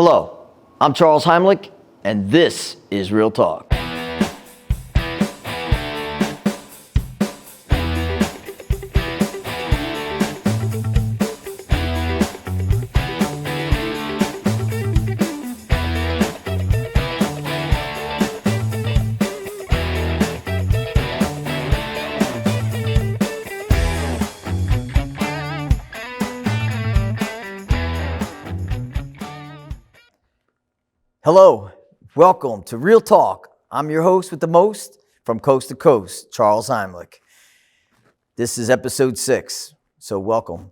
Hello, I'm Charles Heimlich, and this is Real Talk. Hello, welcome to Real Talk. I'm your host with the most from coast to coast, Charles Heimlich. This is episode 6, so welcome.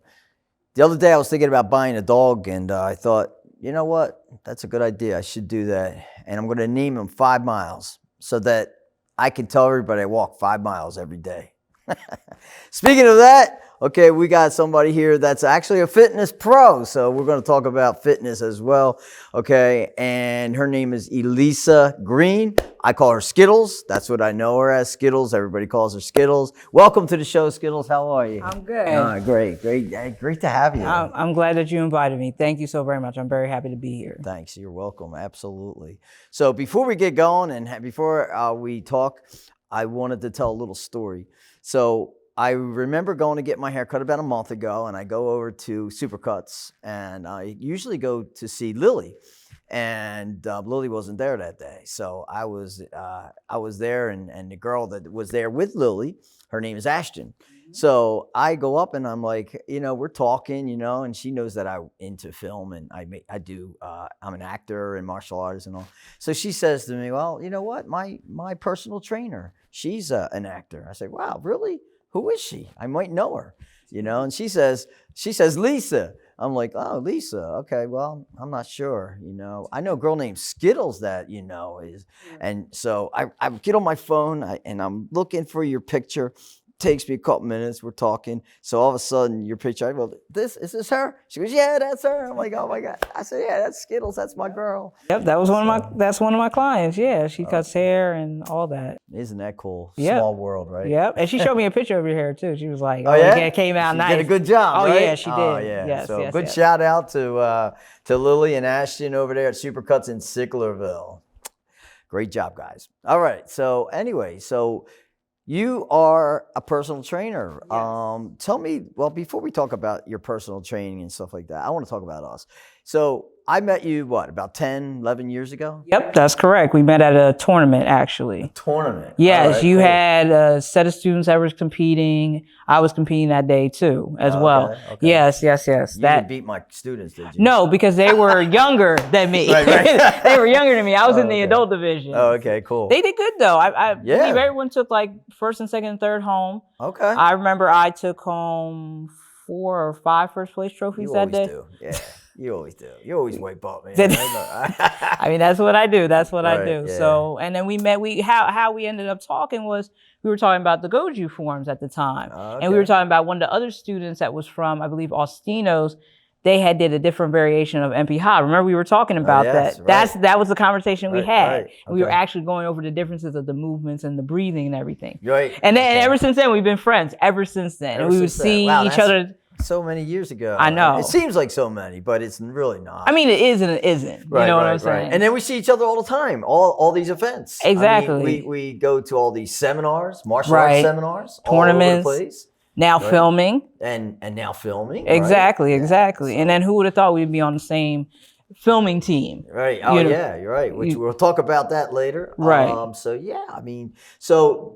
The other day I was thinking about buying a dog and I thought, you know what, that's a good idea. I should do that. And I'm going to name him 5 miles so that I can tell everybody I walk 5 miles every day. Speaking of that, okay, we got somebody here that's actually a fitness pro. So we're going to talk about fitness as well. Okay, and her name is Elisa Greene. I call her Skittles. That's what I know her as, Skittles. Everybody calls her Skittles. Welcome to the show, Skittles. How are you? I'm good. Great to have you. I'm glad that you invited me. Thank you so very much. I'm very happy to be here. Thanks. You're welcome. Absolutely. So before we get going and before we talk, I wanted to tell a little story. So I remember going to get my hair cut about a month ago, and I go over to Supercuts, and I usually go to see Lily, and Lily wasn't there that day. So I was there, and the girl that was there with Lily, her name is Ashton. So I go up and I'm like, we're talking, and she knows that I'm into film and I'm an actor and martial artist and all. So she says to me, well, you know what? My personal trainer, she's an actor. I say, wow, really? Who is she? I might know her, and she says, Lisa. I'm like, oh, Lisa. Okay, well, I'm not sure, I know a girl named Skittles that, is. And so I get on my phone and I'm looking for your picture. Takes me a couple minutes. We're talking. So all of a sudden, your picture. I go, is this her? She goes, yeah, that's her. I'm like, oh my god. I said, yeah, that's Skittles. That's my girl. Yep, that's one of my clients. Yeah, she cuts hair and all that. Isn't that cool? Yep. Small world, right? Yep. And she showed me a picture of your hair too. She was like, oh yeah, it came out she nice. did a good job. Oh right? yeah, she did. Oh yeah. Yes, so yes, good yes. shout out to Lily and Ashton over there at Supercuts in Sicklerville. Great job, guys. All right. So anyway, you are a personal trainer. Yes. Tell me, well, before we talk about your personal training and stuff like that, I want to talk about us. So I met you, about 10, 11 years ago? Yep, that's correct. We met at a tournament, actually. A tournament? Yes, right, you cool. had a set of students that was competing. I was competing that day, too, as well. Okay. Yes. You didn't beat my students, did you? No, because they were younger than me. Right. They were younger than me. I was in the adult division. Oh, okay, cool. They did good, though. I believe everyone took like first and second and third home. Okay. I remember I took home 4 or 5 first place trophies that day. You always do. Yeah. You always do. You always wipe up, man. I mean, that's what I do. That's what I do. Yeah. So, and then we met. How we ended up talking was we were talking about the Goju forms at the time, and we were talking about one of the other students that was from, I believe, Austino's. They had did a different variation of MP High. Remember we were talking about that. Right. That was the conversation we had. Right. Okay. We were actually going over the differences of the movements and the breathing and everything. Right. And then ever since then we've been friends. Ever since then, and we would see each other. So many years ago. I know. It seems like so many, but it's really not. I mean, it is and it isn't. Right, you know what I'm saying? And then we see each other all the time, all these events. Exactly. I mean, we go to all these seminars, martial arts seminars, tournaments, all over the place. Now filming. And now filming. Exactly. And then who would have thought we'd be on the same filming team? Right. Oh, you're right. Which we'll talk about that later. Right. So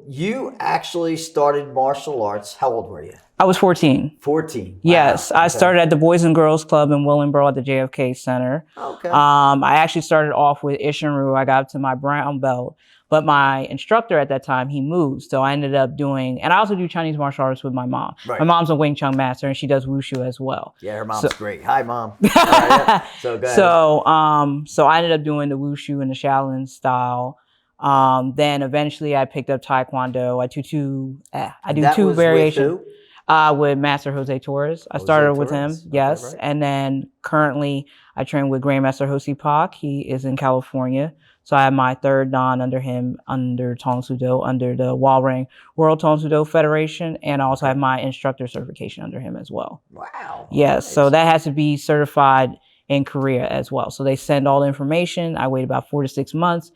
you actually started martial arts. How old were you? I was 14. 14. Wow. Yes. I started at the Boys and Girls Club in Willingboro at the JFK Center. Okay. I actually started off with Ishinryu. I got up to my brown belt. But my instructor at that time, he moved. So I ended up doing, and I also do Chinese martial arts with my mom. Right. My mom's a Wing Chun master and she does Wushu as well. Yeah, her mom's great. Hi, Mom. Right, so go ahead. So I ended up doing the Wushu and the Shaolin style. Then eventually I picked up Taekwondo. I do two variations. With who? With Master Jose Torres. I started with him, yes. Okay, right. And then currently I train with Grandmaster Josie Pak. He is in California. So I have my third Dan under him, under Tong Soo Do, under the Walrang World Tong Soo Do Federation. And I also have my instructor certification under him as well. Wow. Yes. Nice. So that has to be certified in Korea as well. So they send all the information. I wait about 4 to 6 months.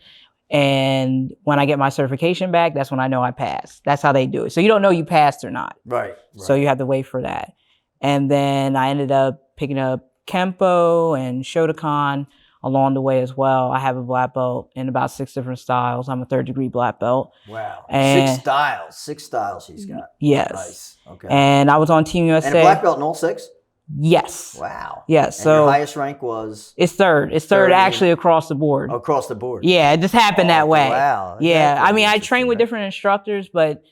And when I get my certification back, that's when I know I passed. That's how they do it. So you don't know you passed or not. Right. So you have to wait for that. And then I ended up picking up Kempo and Shotokan along the way as well. I have a black belt in about 6 different styles. I'm a 3rd degree black belt. Wow. And 6 styles she's got. Yes. Nice. Okay. And I was on Team USA. And a black belt in all 6? Yes. Wow. Yes. And so your highest rank was? It's third. It's third actually across the board. Across the board. Yeah, it just happened that way. Wow. Yeah. I mean, I trained with different instructors, but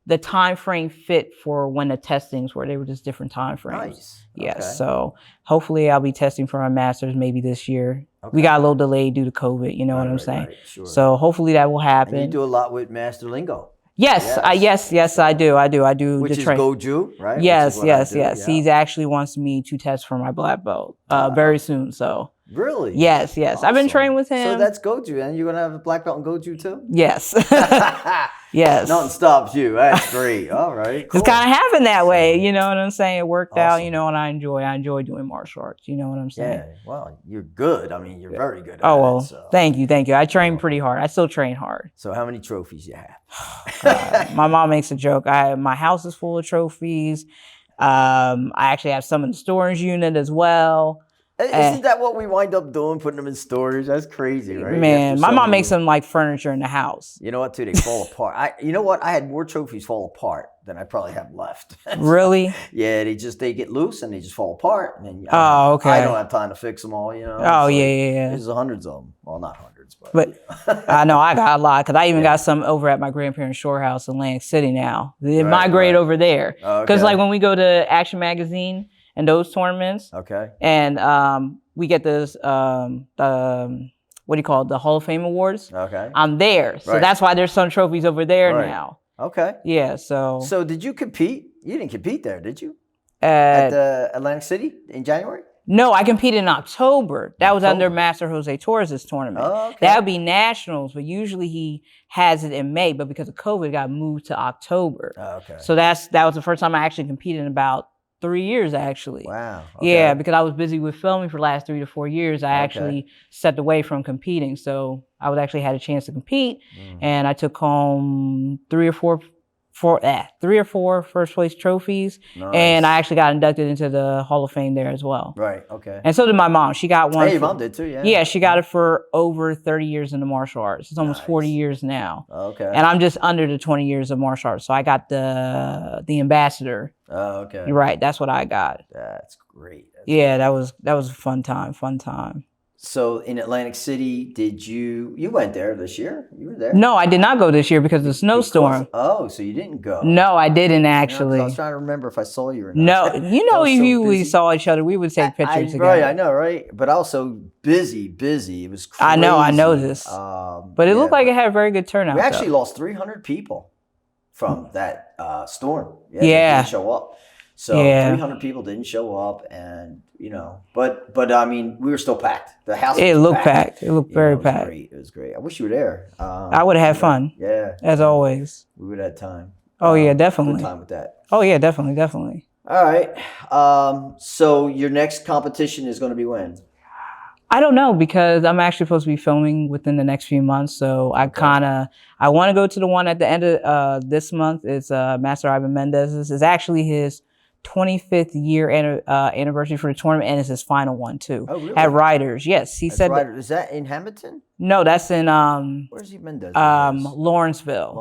the time frame fit for when the testings were. They were just different time frames. Nice. Yes. Okay. So hopefully I'll be testing for my masters maybe this year. Okay. We got a little delayed due to COVID, you know what I'm saying? Right, sure. So hopefully that will happen. And you do a lot with Master Lingo. Yes, yes. I do. I do. Which is Goju, right? Yes. Yeah. He actually wants me to test for my black belt very soon. So really? Yes. Awesome. I've been training with him. So that's Goju, and you're gonna have a black belt in Goju too? Yes. Yes. Nothing stops you. That's great. All right. Cool. It's kind of happened that way. You know what I'm saying? It worked out. You know, and I enjoy doing martial arts. You know what I'm saying? Yeah. Well, you're good. I mean, you're very good. Oh well. So. Thank you. I train pretty hard. I still train hard. So how many trophies you have? My mom makes a joke. My house is full of trophies. I actually have some in the storage unit as well. Isn't that what we wind up doing, putting them in storage? That's crazy, right? Man, my mom makes them like furniture in the house. You know what, too? They fall apart. You know what? I had more trophies fall apart than I probably have left. Really? Yeah, they get loose and they just fall apart. And then, okay. I don't have time to fix them all, you know? Oh, yeah. There's hundreds of them. Well, not hundreds, but I know I got a lot because I even got some over at my grandparents' shore house in Atlantic City now. They migrate over there. Because like when we go to Action Magazine, and those tournaments. Okay. And we get this, what do you call it? The Hall of Fame Awards. Okay. I'm there. So that's why there's some trophies over there now. Okay. Yeah, so. So did you compete? You didn't compete there, did you? At the Atlantic City in January? No, I competed in October. That was under Master Jose Torres' tournament. Oh, okay. That would be nationals, but usually he has it in May, but because of COVID, it got moved to October. Oh, okay. So that was the first time I actually competed in about 3 years, actually. Wow. Okay. Yeah, because I was busy with filming for the last 3 to 4 years. I actually stepped away from competing. So I was actually had a chance to compete, and I took home three or four first place trophies. Nice. And I actually got inducted into the Hall of Fame there as well. Right, okay. And so did my mom. She got one. Hey, your mom did too, yeah. Yeah, she got it for over 30 years in the martial arts. It's almost 40 years now. Okay. And I'm just under the 20 years of martial arts. So I got the ambassador. Oh, okay. You're right. That's what I got. That's great. That was a fun time. So in Atlantic City, you went there this year? You were there? No, I did not go this year because of the snowstorm. So you didn't go? No, I didn't actually. I was trying to remember if I saw you or not. No, if we saw each other, we would take pictures together. Right, I know, right? But also busy. It was crazy. I know this. But it looked like it had a very good turnout. We actually lost 300 people from that storm. Yeah. They didn't show up. So 300 people didn't show up, and but I mean, we were still packed. The house. It looked packed. It looked very packed. It was great. I wish you were there. I would have had fun. Yeah. As always. We would have had time. Oh yeah, definitely. Good time with that. Oh yeah, definitely. All right. So your next competition is going to be when? I don't know because I'm actually supposed to be filming within the next few months. So I want to go to the one at the end of this month. It's Master Ivan Mendez's. It's actually his 25th year anniversary for the tournament, and it's his final one too. Oh, really? At Riders. Yes, he said. Is that in Hamilton? No, that's in Where's he Mendez? Lawrenceville.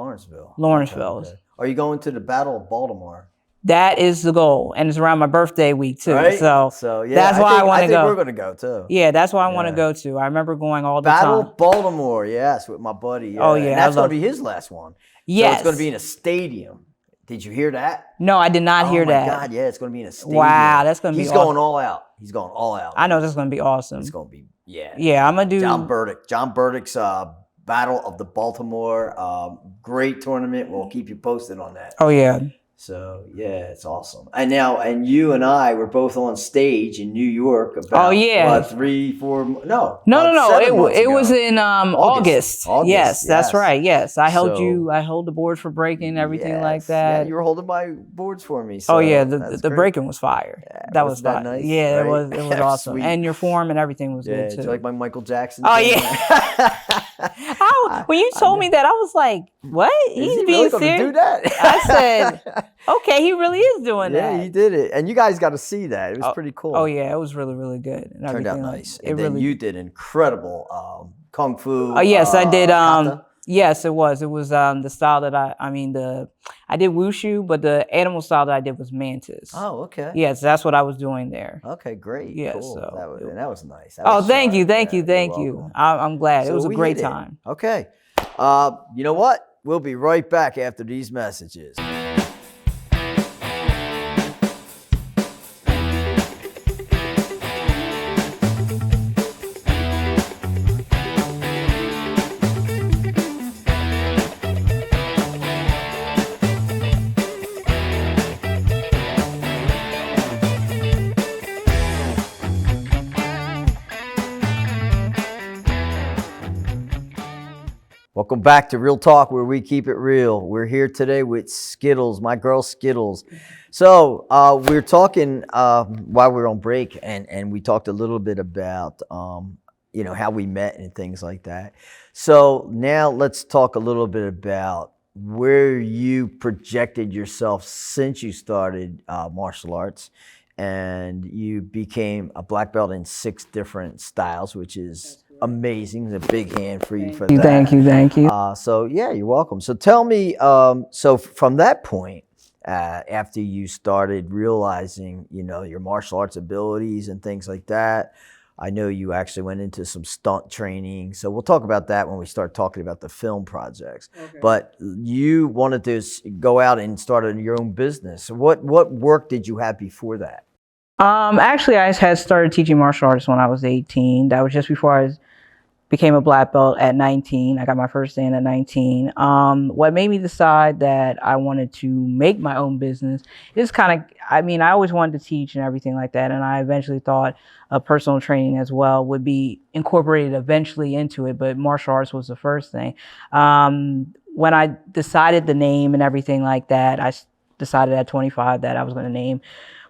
Lawrenceville. Okay. Are you going to the Battle of Baltimore? That is the goal, and it's around my birthday week too. Right? So yeah, that's why I want to go. I think we're going to go too. Yeah, that's why I want to go to. I remember going all the time. Battle of Baltimore, yes, with my buddy. Yeah. Oh yeah, and that's going to be his last one. Yes, so it's going to be in a stadium. Did you hear that? No, I did not hear that. Oh my God, yeah, it's going to be in a stadium. Wow, that's going to be. He's going all out. He's going all out. I know that's going to be awesome. It's going to be Yeah, I'm gonna do John Burdick's Battle of the Baltimore. Great tournament. We'll keep you posted on that. Oh yeah. So yeah, it's awesome. And you and I were both on stage in New York about 3, 4, no. 7 months It ago. was in August. Yes, that's right. Yes, I held the board for breaking everything like that. Yeah, you were holding my boards for me. So the breaking was fire. Yeah, that was that fire. nice? Yeah, right? it was awesome. Sweet. And your form and everything was good too. It's like my Michael Jackson. Oh yeah. When you told me that, I was like, "What? He's being really serious?" Do that? I said, "Okay, he really is doing that." Yeah, he did it, and you guys got to see that. It was pretty cool. Oh yeah, it was really, really good. And turned out nice. And then really... you did incredible kung fu. Oh yes, I did. Kata. Yes, it was. It was the style that I did wushu, but the animal style that I did was mantis. Oh, okay. Yes, that's what I was doing there. Okay, great. Yeah, cool. So that was nice. Thank you. I'm glad. It was a great time. Okay. You know what? We'll be right back after these messages. Welcome back to Real Talk, where we keep it real. We're here today with Skittles, my girl Skittles. So we're talking while we were on break, and we talked a little bit about how we met and things like that. So now let's talk a little bit about where you projected yourself since you started martial arts, and you became a black belt in 6 different styles, which is amazing. It's a big hand for you for that. Thank you. So yeah, you're welcome. So tell me, so from that point, after you started realizing, your martial arts abilities and things like that, I know you actually went into some stunt training. So we'll talk about that when we start talking about the film projects. Okay. But you wanted to go out and start your own business. What work did you have before that? Actually, I had started teaching martial arts when I was 18. That was just before I became a black belt at 19. I got my first in at 19. What made me decide that I wanted to make my own business is I always wanted to teach and everything like that. And I eventually thought personal training as well would be incorporated eventually into it. But martial arts was the first thing. When I decided the name and everything like that, I decided at 25 that I was going to name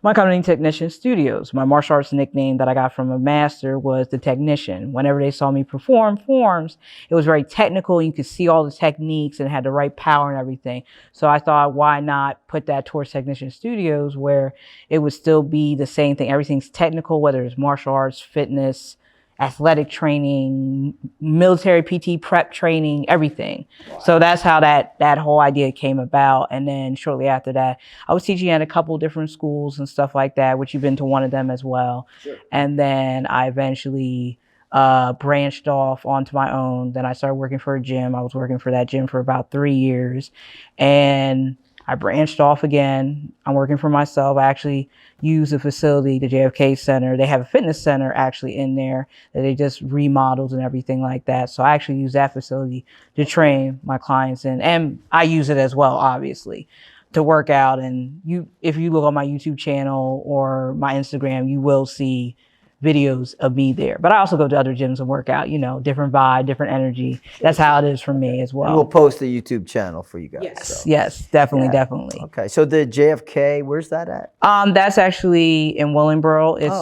my company Technician Studios. My martial arts nickname that I got from a master was the Technician. Whenever they saw me perform forms, it was very technical. You could see all the techniques and had the right power and everything. So I thought, why not put that towards Technician Studios, where it would still be the same thing. Everything's technical, whether it's martial arts, fitness, athletic training, military PT prep training, everything. Wow. So that's how that whole idea came about. And then shortly after that, I was teaching at a couple different schools and stuff like that, which you've been to one of them as well. Sure. And then I eventually branched off onto my own. Then I started working for a gym. I was working for that gym for about 3 years. And I branched off again. I'm working for myself. I actually use a facility, the JFK Center. They have a fitness center actually in there that they just remodeled and everything like that. So I actually use that facility to train my clients in. And I use it as well, obviously, to work out. And if you look on my YouTube channel or my Instagram, you will see videos of me there. But I also go to other gyms and work out, different vibe, different energy. That's how it is for me as well. And we'll post a YouTube channel for you guys. Yes, so. Yes, definitely. Okay, so the JFK, where's that at? That's actually in Willingboro. It's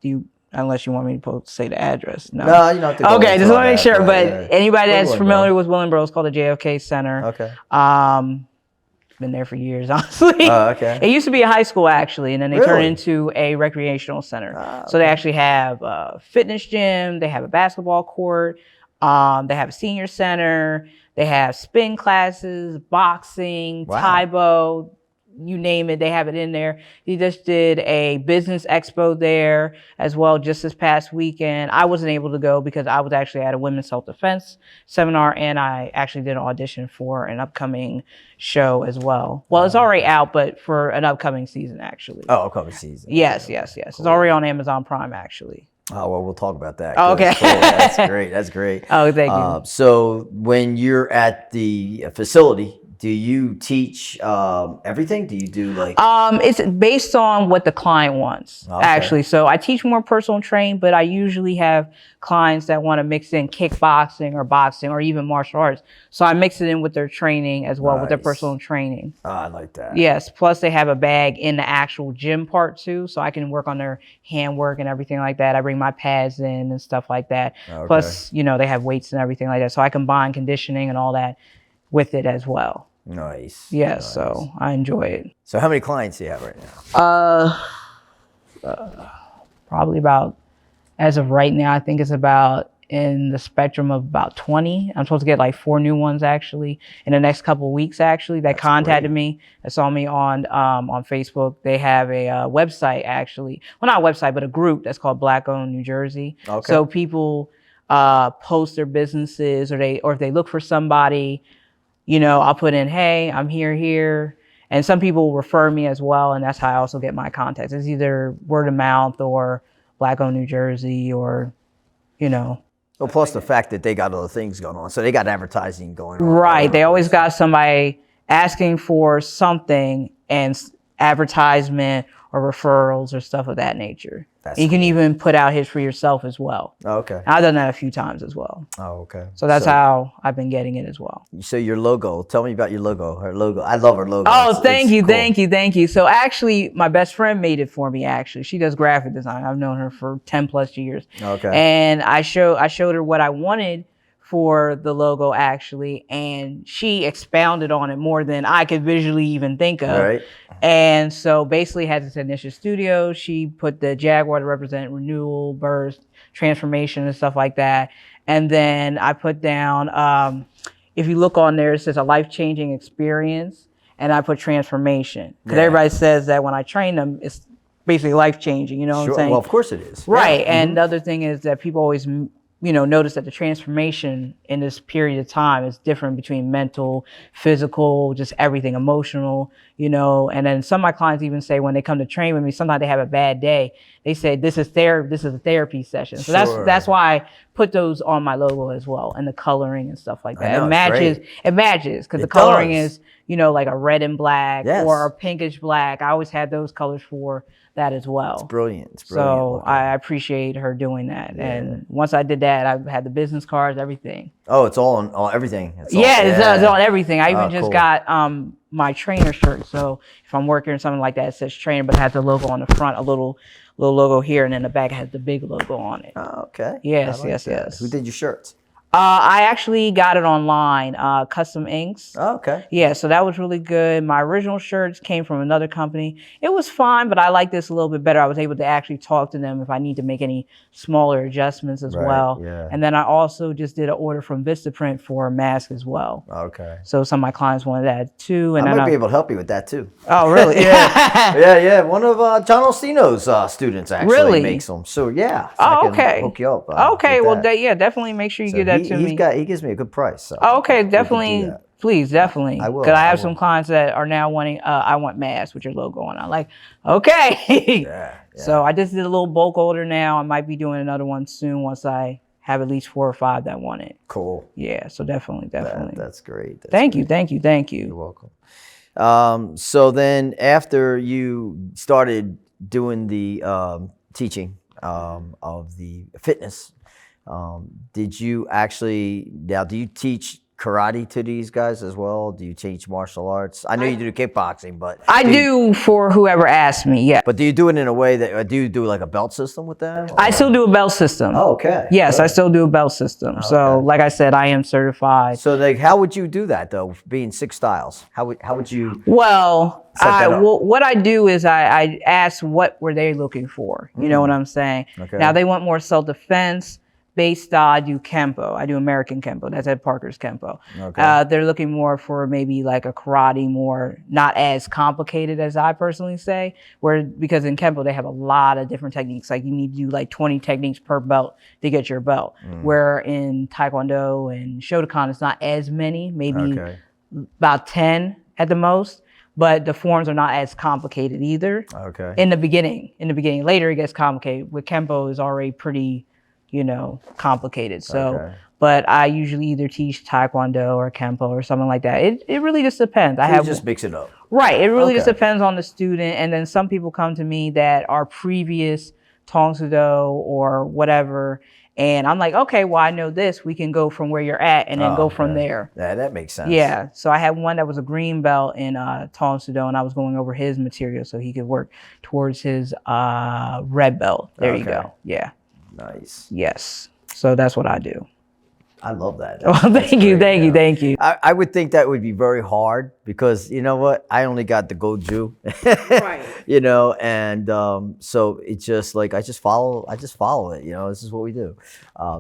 okay. Unless you want me to say the address. No, you don't have to go okay, just want to make sure. But yeah. Anybody that's familiar with Willingboro, it's called the JFK Center. Okay. Been there for years, honestly. Okay. It used to be a high school, actually, and then they turned into a recreational center. Okay. So they actually have a fitness gym, they have a basketball court, they have a senior center, they have spin classes, boxing, Taibo, you name it, they have it in there. He just did a business expo there as well just this past weekend. I wasn't able to go because I was actually at a women's self-defense seminar, and I actually did an audition for an upcoming show as well. Well, it's already out, but for an upcoming season, actually. Oh, upcoming season. Yes. Cool. It's already on Amazon Prime, actually. Oh, well, we'll talk about that. Oh, okay. Cool. That's great. Oh, thank you. So when you're at the facility do you teach everything? Do you do like? It's based on what the client wants, actually. So I teach more personal training, but I usually have clients that want to mix in kickboxing or boxing or even martial arts. So I mix it in with their training as well, with their personal training. Oh, I like that. Yes. Plus they have a bag in the actual gym part too. So I can work on their handwork and everything like that. I bring my pads in and stuff like that. Plus, you know, they have weights and everything like that. So I combine conditioning and all that with it as well. Nice. Yes, nice. So I enjoy it. So how many clients do you have right now? Probably about, as of right now, I think it's about in the spectrum of about 20. I'm supposed to get like 4 new ones actually in the next couple of weeks actually that contacted me, that saw me on Facebook. They have a website actually. Well, not a website, but a group that's called Black Owned New Jersey. So people post their businesses or if they look for somebody, you know, I'll put in, hey, I'm here. And some people refer me as well. And that's how I also get my contacts. It's either word of mouth or Black Owned New Jersey or, you know. Well, plus the fact that they got other things going on. So they got advertising going on. Right. They always got somebody asking for something and advertisement or referrals or stuff of that nature. You can even put out hits for yourself as well. Okay. I've done that a few times as well. Oh, okay. So that's how I've been getting it as well. So your logo, tell me about your logo, her logo. I love her logo. Oh, thank you. So actually, my best friend made it for me, actually. She does graphic design. I've known her for 10 plus years. Okay. And I showed her what I wanted for the logo actually, and she expounded on it more than I could visually even think of. Right. And so basically had this initial studio. She put the Jaguar to represent renewal, burst, transformation and stuff like that. And then I put down, if you look on there, it says a life-changing experience. And I put transformation. Because everybody says that when I train them, it's basically life-changing, you know what I'm saying? Well, of course it is. Right. Yeah. And the other thing is that people always, you know, notice that the transformation in this period of time is different between mental, physical, just everything, emotional, you know. And then some of my clients even say when they come to train with me, sometimes they have a bad day. They say this is a therapy session. So that's why I put those on my logo as well, and the coloring and stuff like that. It matches because the coloring is, you know, like a red and black or a pinkish black. I always had those colors for that as well. It's brilliant. So I appreciate her doing that. Yeah. And once I did that, I had the business cards, everything. Oh, it's all on everything. It's on everything. I even just got my trainer shirt. So if I'm working or something like that, it says trainer, but it has the logo on the front, a little logo here, and then the back has the big logo on it. Oh, okay. Yes, yes. Who did your shirts? I actually got it online, Custom Inks. Oh, okay. Yeah, so that was really good. My original shirts came from another company. It was fine, but I like this a little bit better. I was able to actually talk to them if I need to make any smaller adjustments as well. Yeah. And then I also just did an order from Vistaprint for a mask as well. Okay. So some of my clients wanted that too. And I might be able to help you with that too. Oh, really? Yeah. One of John Ostino's students actually makes them. So yeah. So I can hook you up. Okay. Well, definitely make sure you get that. He gives me a good price. So okay, definitely. Please, definitely. I will. Because I have some clients that are now wanting, I want masks with your logo on. I'm like, okay. Yeah. So I just did a little bulk order now. I might be doing another one soon once I have at least 4 or 5 that want it. Cool. Yeah, so definitely. That's great. Thank you. You're welcome. So then after you started doing the teaching of the fitness, did you actually, now do you teach karate to these guys as well? Do you teach martial arts? I know you do kickboxing, but I do for whoever asks me. Yeah. But do you do it in a way that do you do like a belt system with them? I still do a belt system. Oh, okay. Yes, good. I still do a belt system. Oh, so, like I said, I am certified. So, like, how would you do that though? Being 6 styles, how would you? Well, what I do is I ask what were they looking for. You know what I'm saying? Okay. Now they want more self-defense. Based style, I do Kempo. I do American Kempo. That's at Parker's Kempo. Okay. They're looking more for maybe like a karate, more not as complicated as I personally say. Because in Kempo they have a lot of different techniques. Like you need to do like 20 techniques per belt to get your belt. Where in Taekwondo and Shotokan it's not as many, maybe about 10 at the most. But the forms are not as complicated either. Okay. In the beginning, later it gets complicated. With Kempo is already pretty complicated. So, but I usually either teach Taekwondo or Kempo or something like that. It really just depends. So you just mix it up. Right. It really just depends on the student. And then some people come to me that are previous Tong Soo Do or whatever. And I'm like, okay, well, I know this. We can go from where you're at and then go from there. Yeah, that makes sense. Yeah. So I had one that was a green belt in Tong Soo Do, and I was going over his material so he could work towards his red belt. There you go. Yeah. Nice. Yes. So that's what I do. I love that. Thank you. I would think that would be very hard because you know what? I only got the Goju, right? And so it's just like I just follow it. This is what we do.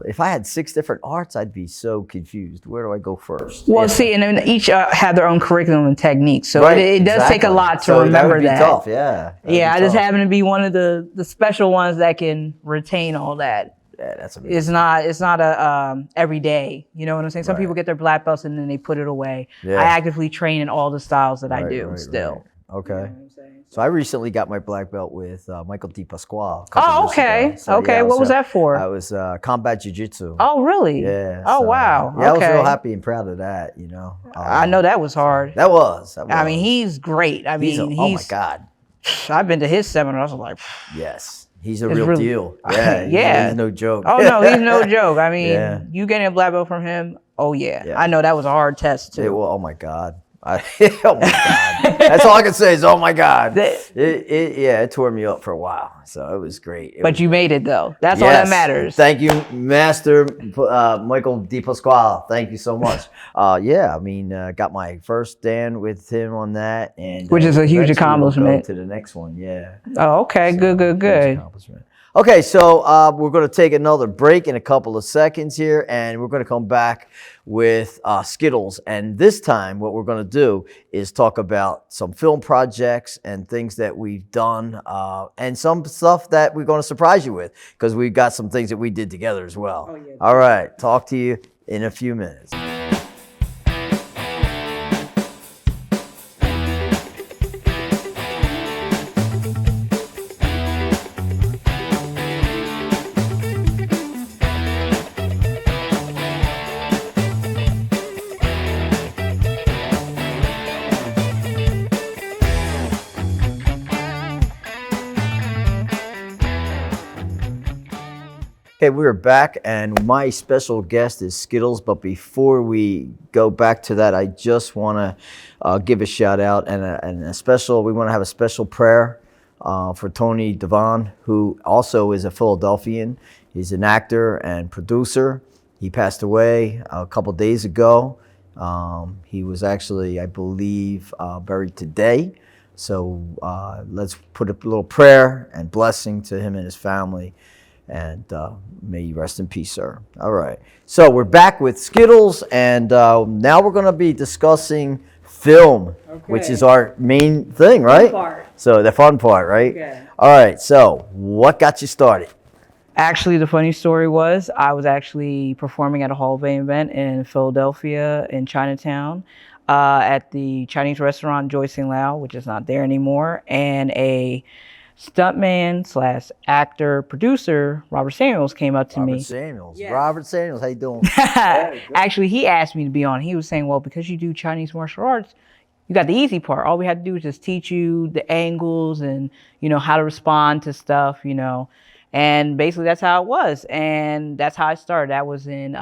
If I had 6 different arts, I'd be so confused. Where do I go first? Well, see, and then each have their own curriculum and techniques, so it does take a lot to remember that. Tough, yeah. Yeah, I just happen to be one of the special ones that can retain all that. Yeah, that's amazing. It's not a every day. You know what I'm saying? Some people get their black belts and then they put it away. Yeah. I actively train in all the styles that I do still. Right. Okay. You know what I'm saying? So I recently got my black belt with Michael Di Pasquale. Okay. What was that for? I was combat jiu-jitsu. Oh, really? Yeah. Oh, wow. Yeah, I was real happy and proud of that, I know that was hard. That was. I mean, he's great. I mean, oh my God. I've been to his seminars. I was like, yes. He's a real deal. Yeah. He's no joke. Oh, no, he's no joke. I mean, you getting a black belt from him, oh, yeah. I know that was a hard test, too. Oh, my God. Oh, my God. That's all I can say is, oh, my God. It tore me up for a while. So it was great. But you made it, though. That's all that matters. Thank you, Master Michael Di Pasquale. Thank you so much. Got my first Dan with him on that. Which is a huge accomplishment. We'll go to the next one, yeah. Oh, okay. So, good. Okay, so we're going to take another break in a couple of seconds here, and we're going to come back with Skittles. And this time, what we're going to do is talk about some film projects and things that we've done, and some stuff that we're going to surprise you with, because we've got some things that we did together as well. Oh, yeah. All right, talk to you in a few minutes. Okay, we're back, and my special guest is Skittles. But before we go back to that, I just want to give a shout out and a special. We want to have a special prayer for Tony Devon, who also is a Philadelphian. He's an actor and producer. He passed away a couple days ago. He was actually, I believe, buried today. So let's put a little prayer and blessing to him and his family. And may you rest in peace, sir. All right. So we're back with Skittles, and now we're going to be discussing film, which is our main thing, right? Fun part. So the fun part, right? Okay. All right. So what got you started? Actually, the funny story was I was actually performing at a Hall of Fame event in Philadelphia in Chinatown at the Chinese restaurant Joy Sing Lao, which is not there anymore, and a stuntman / actor producer Robert Samuels came up to me. Robert Samuels, how you doing? Actually, he asked me to be on. He was saying, well, because you do Chinese martial arts, you got the easy part. All we had to do is just teach you the angles and how to respond to stuff, and basically that's how it was, and that's how I started. That was in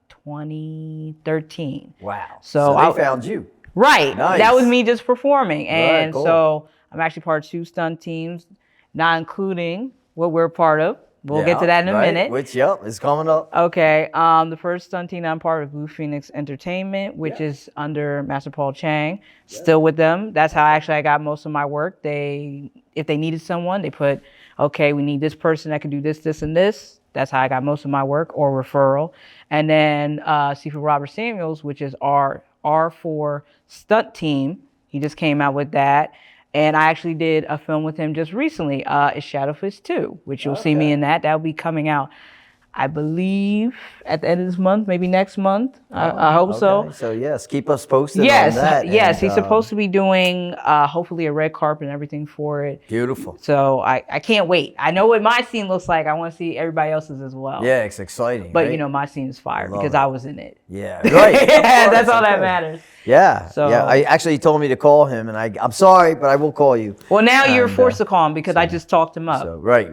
2013. Wow. So they found you. Right. Nice. That was me just performing, and right, cool. So I'm actually part of 2 stunt teams, not including what we're part of. We'll get to that in a minute. Which, is coming up. Okay. The first stunt team I'm part of, Blue Phoenix Entertainment, which is under Master Paul Chang. Still with them. That's how I got most of my work. If they needed someone, they put, okay, we need this person that can do this, this, and this. That's how I got most of my work, or referral. And then Seafood Robert Samuels, which is our R4 stunt team. He just came out with that. And I actually did a film with him just recently. It's Shadowfish 2, which you'll see me in that. That'll be coming out, I believe at the end of this month, maybe next month. I hope so. So yes, keep us posted yes, on that. Yes, and, he's supposed to be doing hopefully a red carpet and everything for it. Beautiful. So I can't wait. I know what my scene looks like. I want to see everybody else's as well. Yeah, it's exciting. But right? you know, my scene is fire because I was in it. Yeah, right. That's all that matters. Yeah. So, yeah. I actually told me to call him, and I'm sorry, but I will call you. Well, now you're forced to call him because I just talked him up. So, right.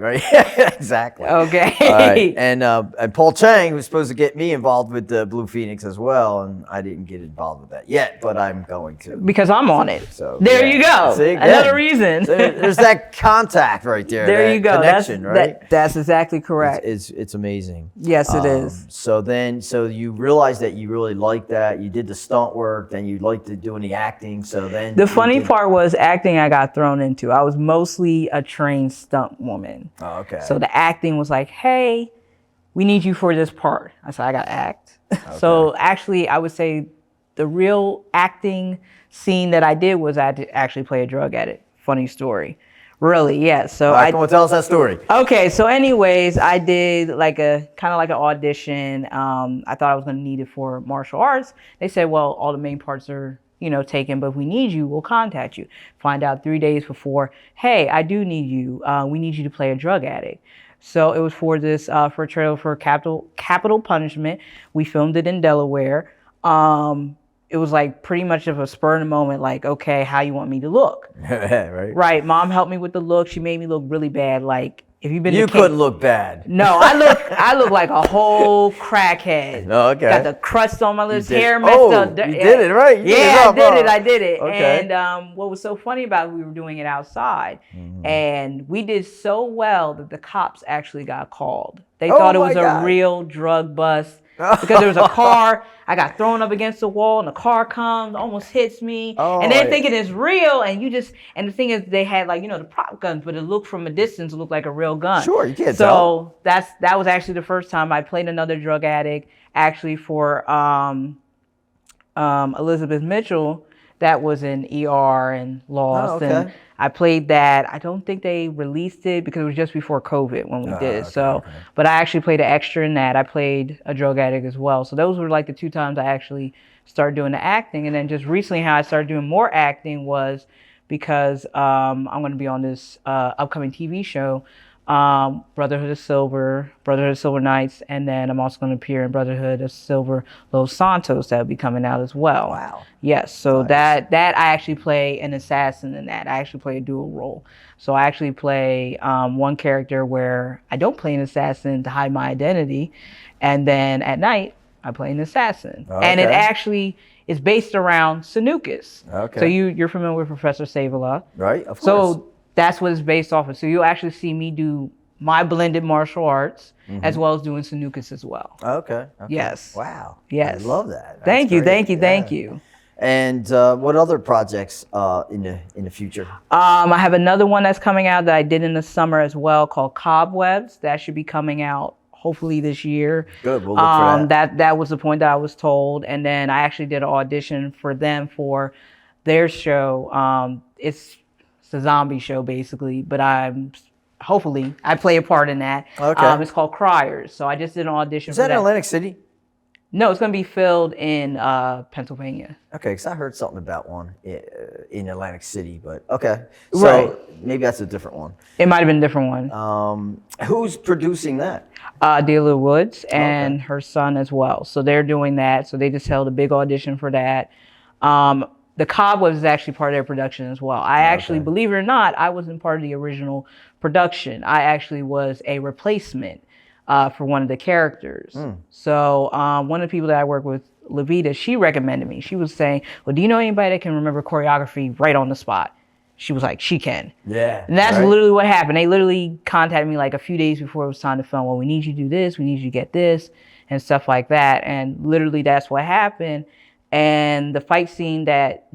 Exactly. Okay. All right. And Paul Chang was supposed to get me involved with the Blue Phoenix as well, and I didn't get involved with that yet, but I'm going to. Because I'm on it. So there you go. See, another reason. So there's that contact right there. There you go. Connection, right? That's exactly correct. It's amazing. Yes, it is. So you realized that you really liked that. You did the stunt work, then you liked to doing the acting. So then the funny part was acting I got thrown into. I was mostly a trained stunt woman. Oh, okay. So the acting was like, hey, we need you for this part. I said, I got to act. Okay. So actually, I would say the real acting scene that I did was I had to actually play a drug addict. Funny story. Really, yes. So come on, tell us that story. Okay, so anyways, I did like a kind of like an audition. I thought I was going to need it for martial arts. They said, well, all the main parts are, taken, but if we need you, we'll contact you. Find out 3 days before, hey, I do need you. We need you to play a drug addict. So it was for this, for a trailer for Capital Punishment. We filmed it in Delaware. It was like pretty much of a spur in the moment, like, okay, how you want me to look? Right. Mom helped me with the look. She made me look really bad. Like, if you've been you couldn't look bad. No, I look like a whole crackhead. Oh, okay. Got the crust on my lips, hair messed up. You did it right. I did it. Okay. And what was so funny about it, we were doing it outside, and we did so well that the cops actually got called. They thought it was a real drug bust. Because there was a car, I got thrown up against the wall, and the car comes, almost hits me, and they're thinking it's real, and the thing is, they had like, the prop guns, but it looked from a distance, it looked like a real gun. Sure, you can't tell. So that was actually the first time I played another drug addict, actually for Elizabeth Mitchell, that was in ER and Lost, and I played that. I don't think they released it because it was just before COVID when we did it. But I actually played an extra in that. I played a drug addict as well. So those were like the 2 times I actually started doing the acting. And then just recently how I started doing more acting was because I'm going to be on this upcoming TV show, Brotherhood of Silver Knights, and then I'm also going to appear in Brotherhood of Silver Los Santos. That'll be coming out as well. Wow. Yes, so that I actually play an assassin in that. I actually play a dual role. So I actually play one character where I don't play an assassin to hide my identity, and then at night I play an assassin. And it actually is based around Sanukis. Okay. So you're familiar with Professor Savala. Right, of course. So that's what it's based off of. So you'll actually see me do my blended martial arts as well as doing Sanukis as well. Okay. Yes. Wow. Yes. I love that. Thank you. And what other projects in the future? I have another one that's coming out that I did in the summer as well called Cobwebs. That should be coming out hopefully this year. Good. We'll look for that. That was the point that I was told. And then I actually did an audition for them for their show. It's a zombie show basically, but hopefully I play a part in that. Okay. It's called Criers. So I just did an audition for that. Is that in Atlantic City? No, it's going to be filmed in Pennsylvania. Okay, because I heard something about one in Atlantic City, but okay. So maybe that's a different one. It might have been a different one. Who's producing that? Dealer Woods and her son as well. So they're doing that. So they just held a big audition for that. The Cobwebs is actually part of their production as well. I actually, believe it or not, I wasn't part of the original production. I actually was a replacement for one of the characters. So one of the people that I work with, Levita, she recommended me. She was saying, well, do you know anybody that can remember choreography right on the spot? She was like, she can. Yeah. And that's literally what happened. They literally contacted me like a few days before it was time to film. Well, we need you to do this. We need you to get this and stuff like that. And literally that's what happened. And the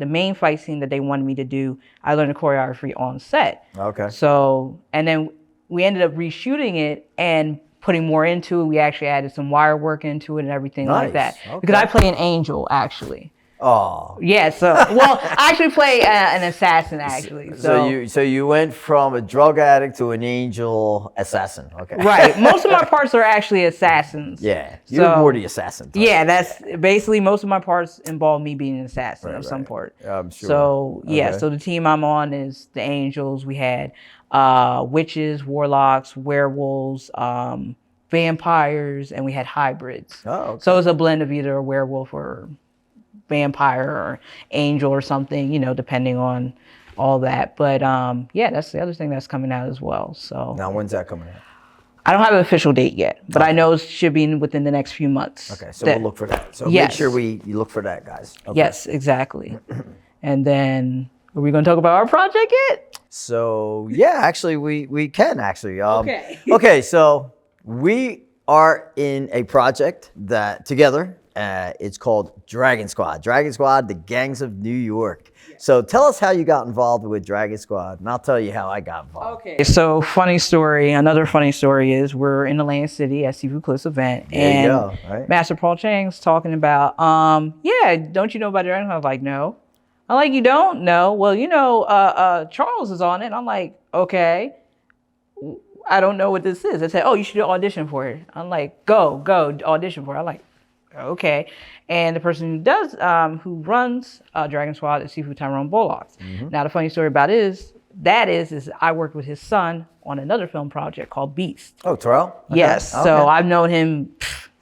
main fight scene that they wanted me to do, I learned the choreography on set. Okay. So, and then we ended up reshooting it and putting more into it. We actually added some wire work into it and everything like that. Okay. Because I play an angel, actually. Oh. Yeah, so well, I actually play an assassin actually. So you went from a drug addict to an angel assassin. Okay. Right. Most of my parts are actually assassins. Yeah. You're more the assassin type. Yeah, that's basically most of my parts involve me being an assassin of some part. I'm sure. So so the team I'm on is the angels. We had witches, warlocks, werewolves, vampires, and we had hybrids. Oh, okay. So it's a blend of either a werewolf or vampire or angel or something, depending on all that. But that's the other thing that's coming out as well. So now, when's that coming out? I don't have an official date yet, but I know it should be within the next few months. Okay, so we'll look for that. So make sure you look for that, guys. Okay. Yes, exactly. And then, are we going to talk about our project yet? So yeah, actually, we can actually. Okay. Okay, so we are in a project that together. It's called Dragon Squad. Dragon Squad, the Gangs of New York. So tell us how you got involved with Dragon Squad, and I'll tell you how I got involved. Okay. So another funny story is we're in Atlantic City at Seafood Cliffs event, and Master Paul Chang's talking about, don't you know about Dragon Squad? I was like, no. I'm like, you don't? No. Well, Charles is on it. I'm like, okay. I don't know what this is. I said, oh, you should audition for it. I'm like, go audition for it. I'm like, okay. And the person who runs Dragon Squad is Seafood Tyrone Bullocks. Mm-hmm. Now, the funny story about it is I worked with his son on another film project called Beast. Oh, Terrell? Okay. Yes. Okay. So I've known him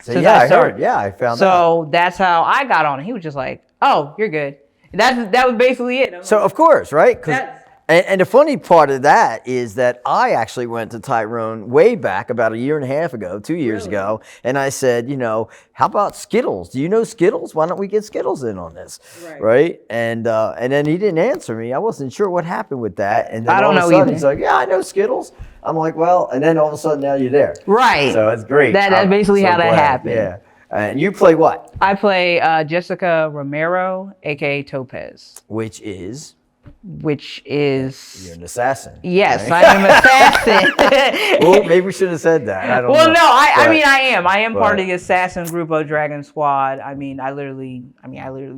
since I started. Yeah, I found out. So that's how I got on it. He was just like, oh, you're good. That was basically it. So, of course, right? And the funny part of that is that I actually went to Tyrone way back about 2 years ago, and I said, how about Skittles? Do you know Skittles? Why don't we get Skittles in on this? Right? And then he didn't answer me. I wasn't sure what happened with that. And then I don't know either. He's like, yeah, I know Skittles. I'm like, well, and then all of a sudden now you're there. Right. So it's great. That's basically how that happened. Yeah. And you play what? I play Jessica Romero, a.k.a. Topaz. Which is? You're an assassin. Yes, right? I am an assassin. Well, maybe we should have said that. I don't know. No, I am part of the assassin group of Dragon Squad. I literally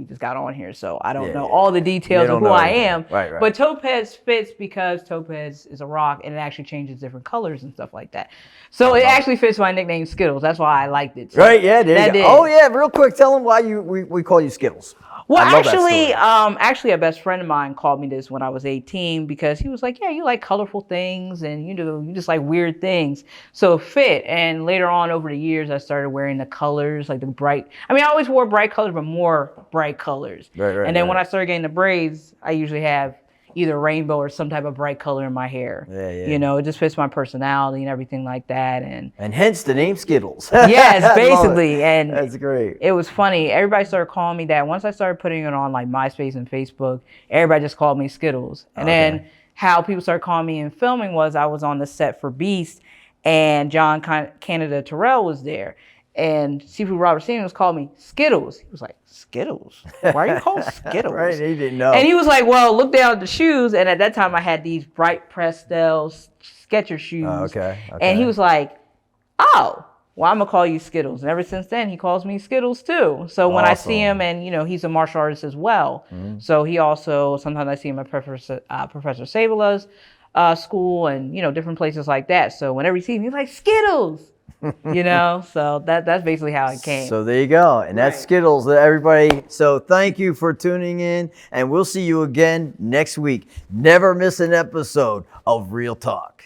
just got on here, so I don't know all the details of who I am. Right. But Topaz fits because Topaz is a rock and it actually changes different colors and stuff like that. So it actually fits my nickname Skittles. That's why I liked it. So right, yeah, there you go. Oh yeah, real quick, tell them why we call you Skittles. Well, actually, a best friend of mine called me this when I was 18 because he was like, yeah, you like colorful things and you just like weird things. So it fit. And later on over the years, I started wearing the colors, like the bright. I always wore bright colors, but more bright colors. Right. And then when I started getting the braids, I usually have either rainbow or some type of bright color in my hair. Yeah. It just fits my personality and everything like that. And hence the name Skittles. Yes, basically. And that's great. It was funny. Everybody started calling me that. Once I started putting it on like MySpace and Facebook, everybody just called me Skittles. And then how people started calling me in filming was I was on the set for Beast and John Canada Terrell was there. And Seafood Robert Stevens called me Skittles. He was like, Skittles? Why are you called Skittles? Right, he didn't know. And he was like, well, look down at the shoes. And at that time, I had these bright pastel Skechers shoes. Oh, okay. And he was like, oh, well, I'm going to call you Skittles. And ever since then, he calls me Skittles, too. So when I see him, and, he's a martial artist as well. Mm-hmm. So he also, sometimes I see him at Professor Savala's school and, different places like that. So whenever he sees me, he's like, Skittles. So that's basically how it came. So there you go. And that's Skittles, everybody. So thank you for tuning in, and we'll see you again next week. Never miss an episode of Real Talk.